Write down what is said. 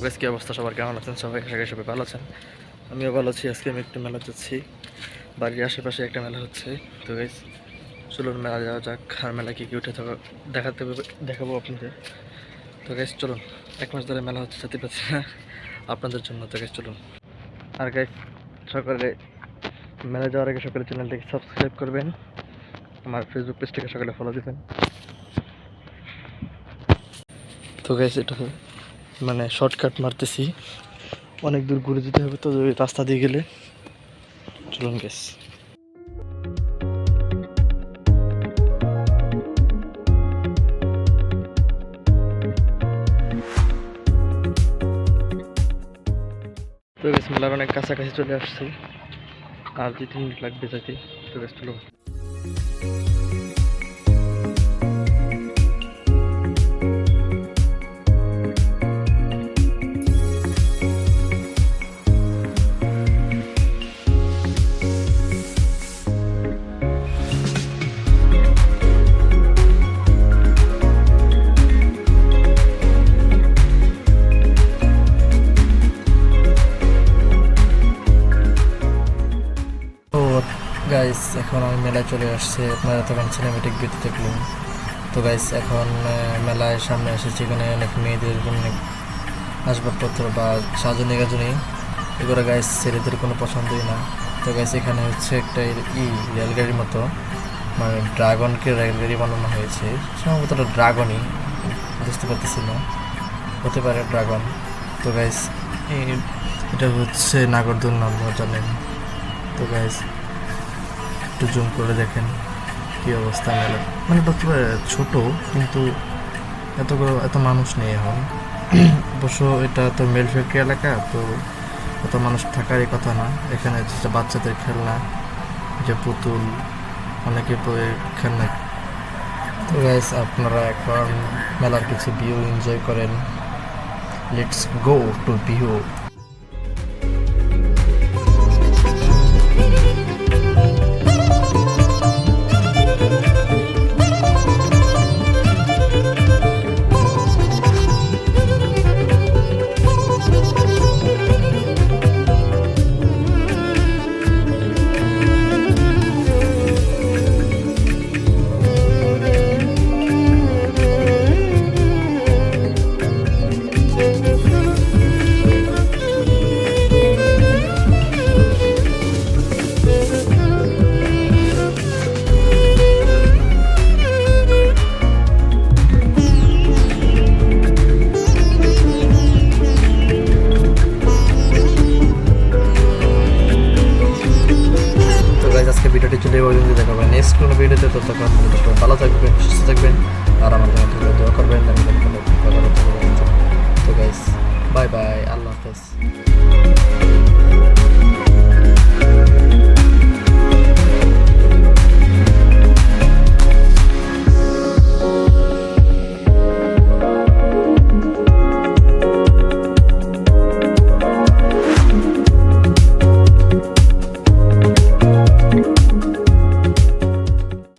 Guys কি অবস্থা সবার, কেমন আছেন সবাই? আশা করি সবাই ভালো আছেন। আমিও ভালো আছি। আজকে আমি একটু মেলা যাচ্ছি, বাড়ির আশেপাশে একটা মেলা হচ্ছে। তো গাইস চলুন মেলা যাওয়া যাক, আর মেলা কি কি উঠে থাকা দেখাবো আপনাদের। তো গাইস চলুন, 1 মাস ধরে মেলা হচ্ছে, যেতে পারছি না আপনাদের জন্য। তো গাইস চলুন। আর গাইস সকালে মেলা যাওয়ার আগে সকালে চ্যানেলটাকে সাবস্ক্রাইব করবেন, আমার ফেসবুক পেজটাকে সকালে ফলো দিবেন। তো গাইস এটা মানে শর্টকাট মারতেছি, অনেক দূর ঘুরে যেতে হবে, তো ওই রাস্তা দিয়ে গেলে। চলুন গাইস। তো গাইস মেলার অনেক কাছাকাছি চলে আসছি, আর 2-3 মিনিট লাগবে যেতে। তো গাইস চলুন। গাইস এখন আমি মেলায় চলে আসছি, আপনারা তখন সিনেমেটিক ভিডিও দেখলেন। তো গাইস এখন মেলায় সামনে এসেছি, এখানে অনেক মেয়েদের অনেক আসবাবপত্র বা সাজনি গাজনি, এগুলো গাইস ছেলেদের কোনো পছন্দই না। তো গাইস এখানে হচ্ছে একটা রেলগাড়ির মতো, মানে ড্রাগনকে রেলগাড়ি বানানো হয়েছে, সম্ভবত এটা ড্রাগনই, বুঝতে পারতেছি না, হতে পারে ড্রাগন। তো গাইস এটা হচ্ছে নাগরদোলনা, আপনারা জানেন। তো গাইস একটু জুম করে দেখেন কি অবস্থা মেলা, মানে ছোট, কিন্তু এত মানুষ নেই এখন। অবশ্য এটা তো মেল ফ্যাক্টরি এলাকা, তো এত মানুষ থাকারই কথা না। এখানে হচ্ছে বাচ্চাদের খেলনা, যে পুতুল, অনেকে খেলনা। তো গাইস আপনারা এখন মেলার কিছু ভিউ এনজয় করেন। Let's go to view. আজকে ভিডিওটি চলে পর্যন্ত দেখাবো নেক্সট কোনো ভিডিওতে। ততক্ষণ ভালো থাকবেন, সুস্থ থাকবেন, আর আমাদের মধ্যে দোয়া করবেন। তো গাইস বাই বাই, আল্লাহ হাফেজ।